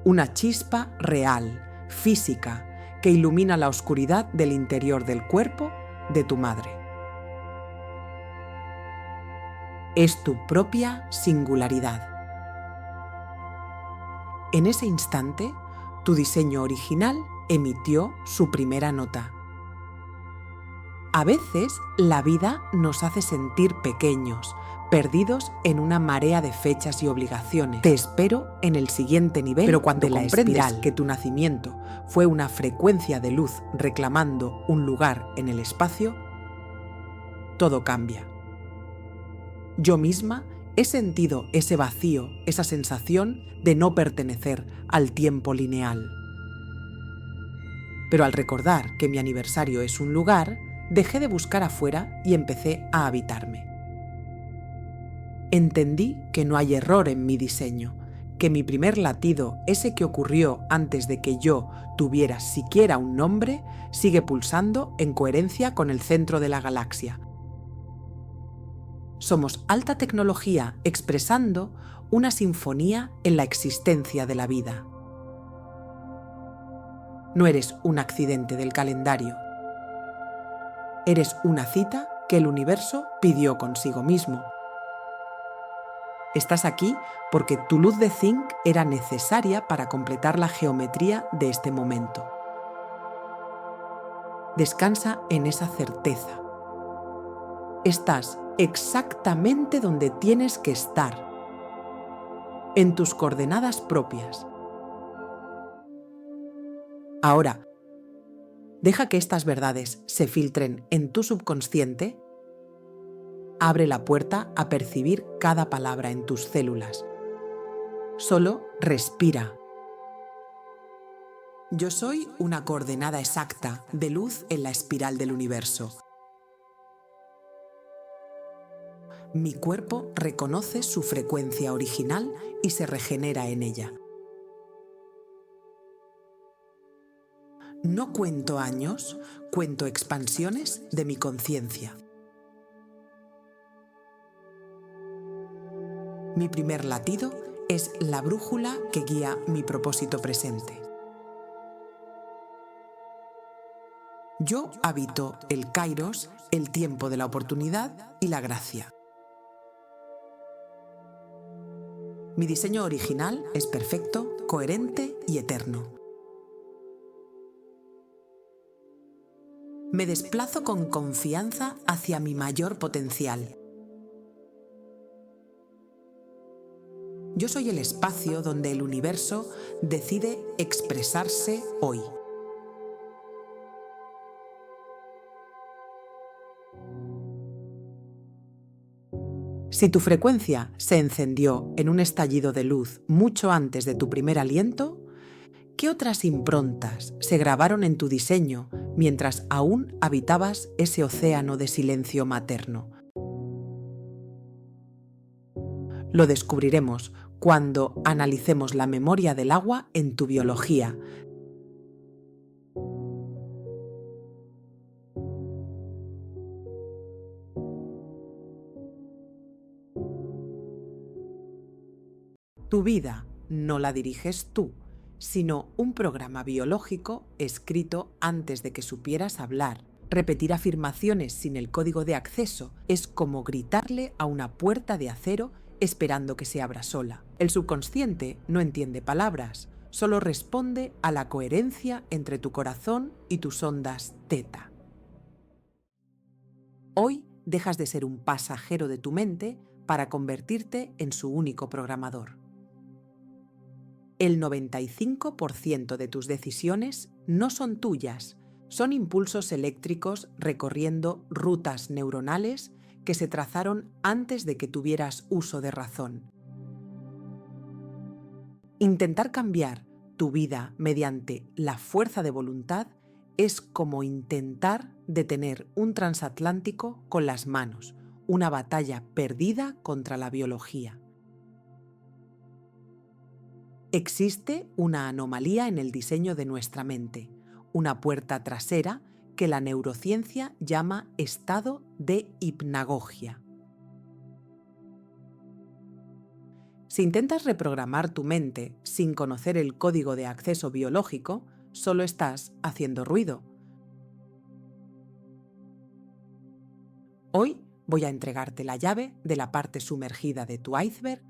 Una chispa real, física, que ilumina la oscuridad del interior del cuerpo de tu madre. Es tu propia singularidad. En ese instante, tu diseño original emitió su primera nota. A veces, la vida nos hace sentir pequeños, perdidos en una marea de fechas y obligaciones. Te espero en el siguiente nivel, pero cuando comprendes que tu nacimiento fue una frecuencia de luz reclamando un lugar en el espacio, todo cambia. Yo misma he sentido ese vacío, esa sensación de no pertenecer al tiempo lineal. Pero al recordar que mi aniversario es un lugar, dejé de buscar afuera y empecé a habitarme. Entendí que no hay error en mi diseño, que mi primer latido, ese que ocurrió antes de que yo tuviera siquiera un nombre, sigue pulsando en coherencia con el centro de la galaxia. Somos alta tecnología expresando una sinfonía en la existencia de la vida. No eres un accidente del calendario. Eres una cita que el universo pidió consigo mismo. Estás aquí porque tu luz de zinc era necesaria para completar la geometría de este momento. Descansa en esa certeza. Estás exactamente donde tienes que estar, en tus coordenadas propias. Ahora, deja que estas verdades se filtren en tu subconsciente. Abre la puerta a percibir cada palabra en tus células. Solo respira. Yo soy una coordenada exacta de luz en la espiral del universo. Mi cuerpo reconoce su frecuencia original y se regenera en ella. No cuento años, cuento expansiones de mi conciencia. Mi primer latido es la brújula que guía mi propósito presente. Yo habito el Kairos, el tiempo de la oportunidad y la gracia. Mi diseño original es perfecto, coherente y eterno. Me desplazo con confianza hacia mi mayor potencial. Yo soy el espacio donde el universo decide expresarse hoy. Si tu frecuencia se encendió en un estallido de luz mucho antes de tu primer aliento, ¿qué otras improntas se grabaron en tu diseño mientras aún habitabas ese océano de silencio materno. Lo descubriremos cuando analicemos la memoria del agua en tu biología. Tu vida no la diriges tú, sino un programa biológico escrito antes de que supieras hablar. Repetir afirmaciones sin el código de acceso es como gritarle a una puerta de acero esperando que se abra sola. El subconsciente no entiende palabras, solo responde a la coherencia entre tu corazón y tus ondas teta. Hoy dejas de ser un pasajero de tu mente para convertirte en su único programador. El 95% de tus decisiones no son tuyas, son impulsos eléctricos recorriendo rutas neuronales que se trazaron antes de que tuvieras uso de razón. Intentar cambiar tu vida mediante la fuerza de voluntad es como intentar detener un transatlántico con las manos, una batalla perdida contra la biología. Existe una anomalía en el diseño de nuestra mente, una puerta trasera que la neurociencia llama estado de hipnagogia. Si intentas reprogramar tu mente sin conocer el código de acceso biológico, solo estás haciendo ruido. Hoy voy a entregarte la llave de la parte sumergida de tu iceberg.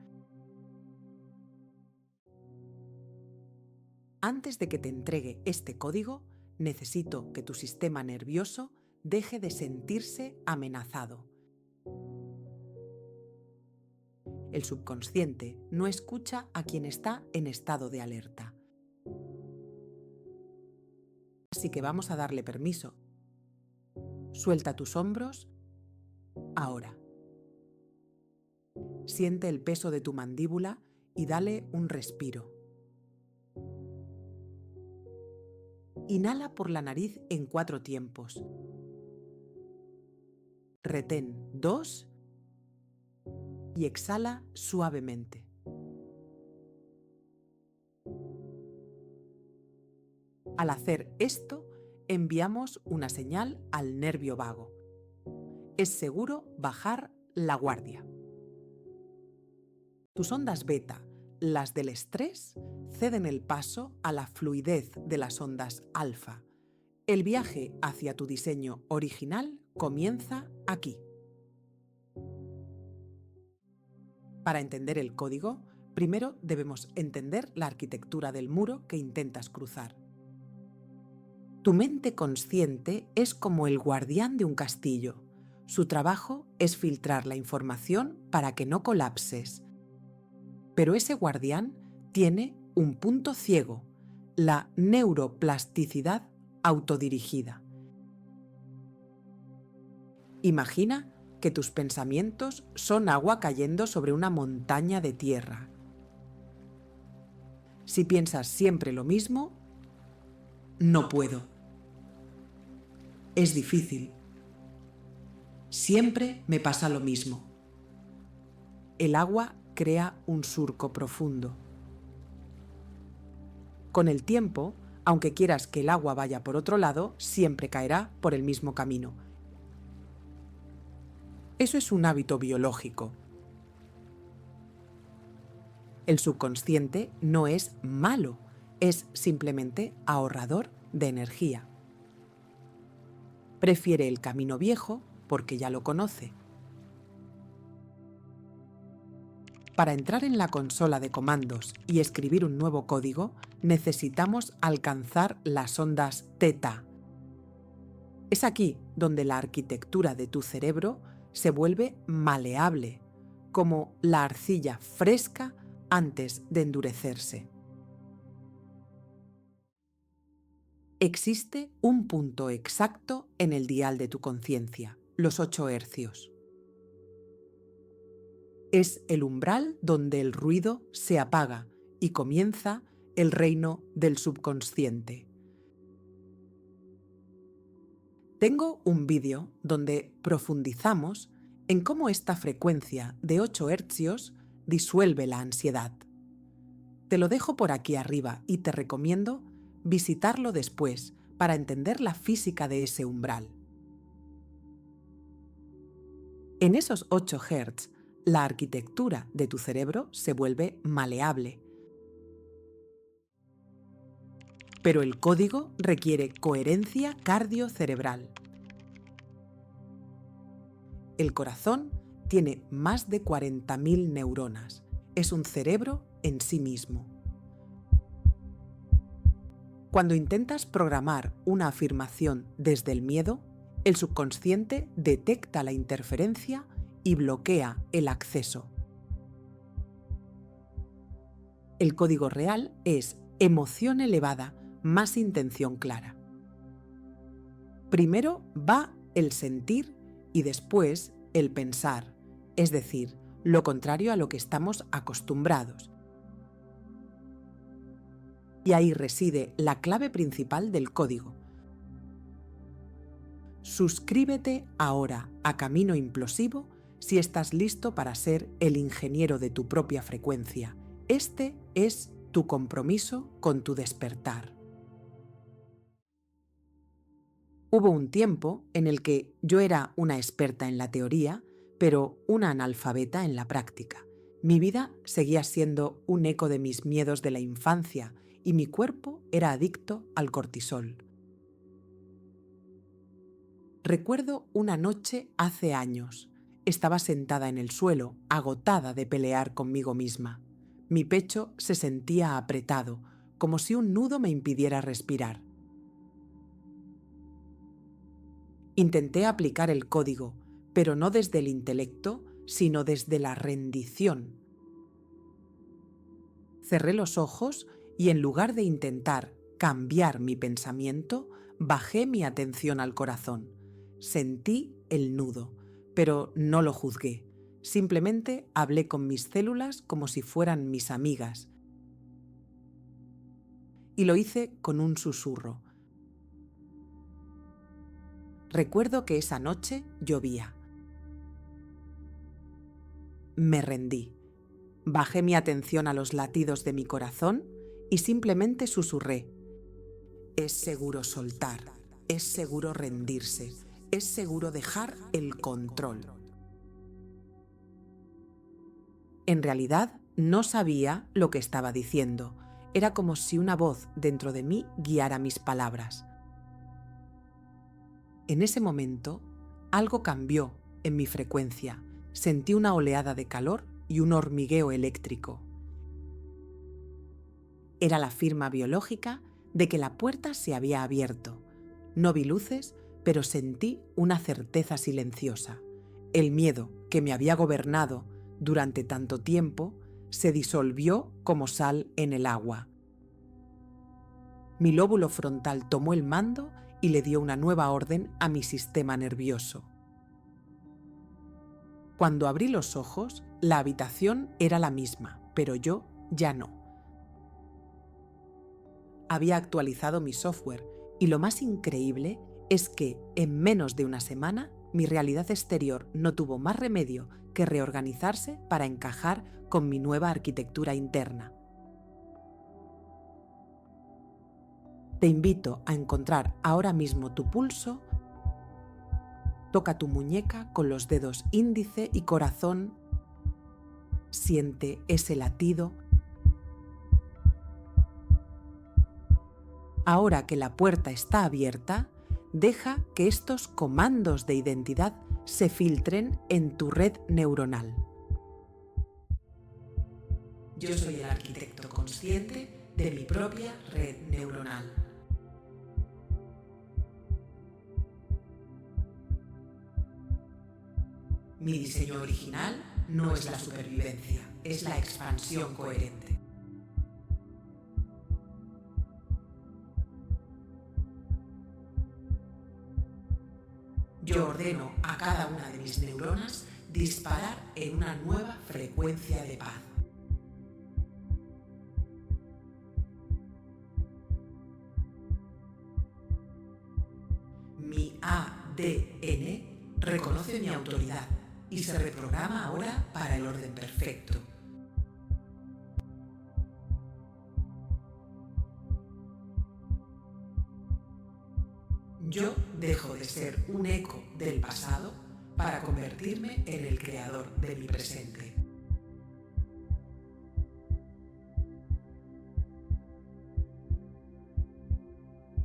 Antes de que te entregue este código, necesito que tu sistema nervioso deje de sentirse amenazado. El subconsciente no escucha a quien está en estado de alerta. Así que vamos a darle permiso. Suelta tus hombros ahora. Siente el peso de tu mandíbula y dale un respiro. Inhala por la nariz en 4 tiempos. Retén 2 y exhala suavemente. Al hacer esto, enviamos una señal al nervio vago. Es seguro bajar la guardia. Tus ondas beta, las del estrés, ceden el paso a la fluidez de las ondas alfa. El viaje hacia tu diseño original comienza aquí. Para entender el código, primero debemos entender la arquitectura del muro que intentas cruzar. Tu mente consciente es como el guardián de un castillo. Su trabajo es filtrar la información para que no colapses. Pero ese guardián tiene un punto ciego, la neuroplasticidad autodirigida. Imagina que tus pensamientos son agua cayendo sobre una montaña de tierra. Si piensas siempre lo mismo, no puedo. Es difícil. Siempre me pasa lo mismo. El agua crea un surco profundo. Con el tiempo, aunque quieras que el agua vaya por otro lado, siempre caerá por el mismo camino. Eso es un hábito biológico. El subconsciente no es malo, es simplemente ahorrador de energía. Prefiere el camino viejo porque ya lo conoce. Para entrar en la consola de comandos y escribir un nuevo código, necesitamos alcanzar las ondas teta. Es aquí donde la arquitectura de tu cerebro se vuelve maleable, como la arcilla fresca antes de endurecerse. Existe un punto exacto en el dial de tu conciencia, los 8 hercios. Es el umbral donde el ruido se apaga y comienza el reino del subconsciente. Tengo un vídeo donde profundizamos en cómo esta frecuencia de 8 hercios disuelve la ansiedad. Te lo dejo por aquí arriba y te recomiendo visitarlo después para entender la física de ese umbral. En esos 8 Hz, la arquitectura de tu cerebro se vuelve maleable. Pero el código requiere coherencia cardiocerebral. El corazón tiene más de 40.000 neuronas. Es un cerebro en sí mismo. Cuando intentas programar una afirmación desde el miedo, el subconsciente detecta la interferencia y bloquea el acceso. El código real es emoción elevada más intención clara. Primero va el sentir y después el pensar, es decir, lo contrario a lo que estamos acostumbrados. Y ahí reside la clave principal del código. Suscríbete ahora a Camino Implosivo si estás listo para ser el ingeniero de tu propia frecuencia. Este es tu compromiso con tu despertar. Hubo un tiempo en el que yo era una experta en la teoría, pero una analfabeta en la práctica. Mi vida seguía siendo un eco de mis miedos de la infancia y mi cuerpo era adicto al cortisol. Recuerdo una noche hace años. Estaba sentada en el suelo, agotada de pelear conmigo misma. Mi pecho se sentía apretado, como si un nudo me impidiera respirar. Intenté aplicar el código, pero no desde el intelecto, sino desde la rendición. Cerré los ojos y en lugar de intentar cambiar mi pensamiento, bajé mi atención al corazón. Sentí el nudo, pero no lo juzgué. Simplemente hablé con mis células como si fueran mis amigas. Y lo hice con un susurro. Recuerdo que esa noche llovía. Me rendí. Bajé mi atención a los latidos de mi corazón y simplemente susurré. Es seguro soltar, es seguro rendirse, es seguro dejar el control. En realidad, no sabía lo que estaba diciendo. Era como si una voz dentro de mí guiara mis palabras. En ese momento, algo cambió en mi frecuencia. Sentí una oleada de calor y un hormigueo eléctrico. Era la firma biológica de que la puerta se había abierto. No vi luces, pero sentí una certeza silenciosa. El miedo que me había gobernado durante tanto tiempo se disolvió como sal en el agua. Mi lóbulo frontal tomó el mando y le dio una nueva orden a mi sistema nervioso. Cuando abrí los ojos, la habitación era la misma, pero yo ya no. Había actualizado mi software y lo más increíble es que en menos de una semana mi realidad exterior no tuvo más remedio que reorganizarse para encajar con mi nueva arquitectura interna. Te invito a encontrar ahora mismo tu pulso. Toca tu muñeca con los dedos índice y corazón. Siente ese latido. Ahora que la puerta está abierta, deja que estos comandos de identidad se filtren en tu red neuronal. Yo soy el arquitecto consciente de mi propia red neuronal. Mi diseño original no es la supervivencia, es la expansión coherente. Yo ordeno a cada una de mis neuronas disparar en una nueva frecuencia de paz. Mi A ADN reconoce mi autoridad y se reprograma ahora para el orden perfecto. Yo dejo de ser un eco del pasado para convertirme en el creador de mi presente.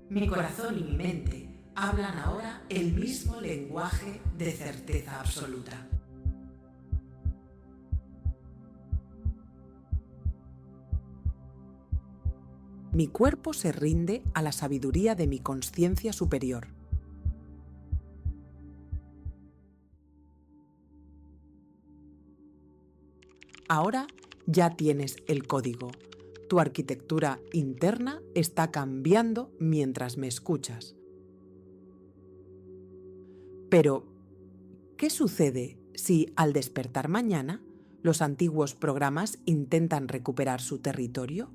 Mi corazón y mi mente hablan ahora el mismo lenguaje de certeza absoluta. Mi cuerpo se rinde a la sabiduría de mi consciencia superior. Ahora ya tienes el código. Tu arquitectura interna está cambiando mientras me escuchas. Pero, ¿qué sucede si al despertar mañana los antiguos programas intentan recuperar su territorio?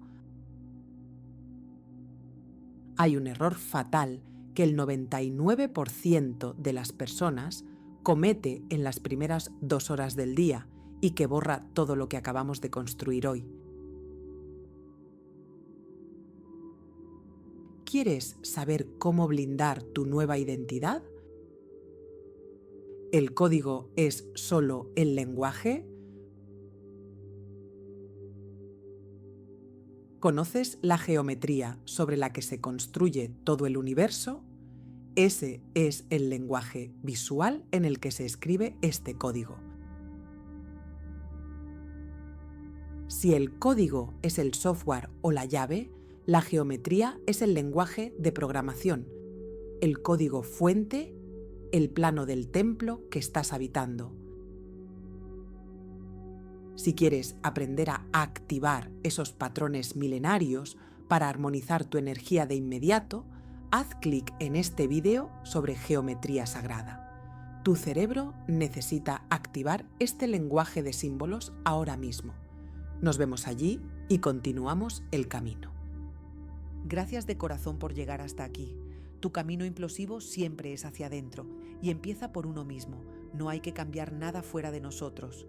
Hay un error fatal que el 99% de las personas comete en las primeras 2 horas del día y que borra todo lo que acabamos de construir hoy. ¿Quieres saber cómo blindar tu nueva identidad? ¿El código es solo el lenguaje? ¿Conoces la geometría sobre la que se construye todo el universo? Ese es el lenguaje visual en el que se escribe este código. Si el código es el software o la llave, la geometría es el lenguaje de programación, el código fuente, el plano del templo que estás habitando. Si quieres aprender a activar esos patrones milenarios para armonizar tu energía de inmediato, haz clic en este vídeo sobre geometría sagrada. Tu cerebro necesita activar este lenguaje de símbolos ahora mismo. Nos vemos allí y continuamos el camino. Gracias de corazón por llegar hasta aquí. Tu camino implosivo siempre es hacia adentro y empieza por uno mismo. No hay que cambiar nada fuera de nosotros.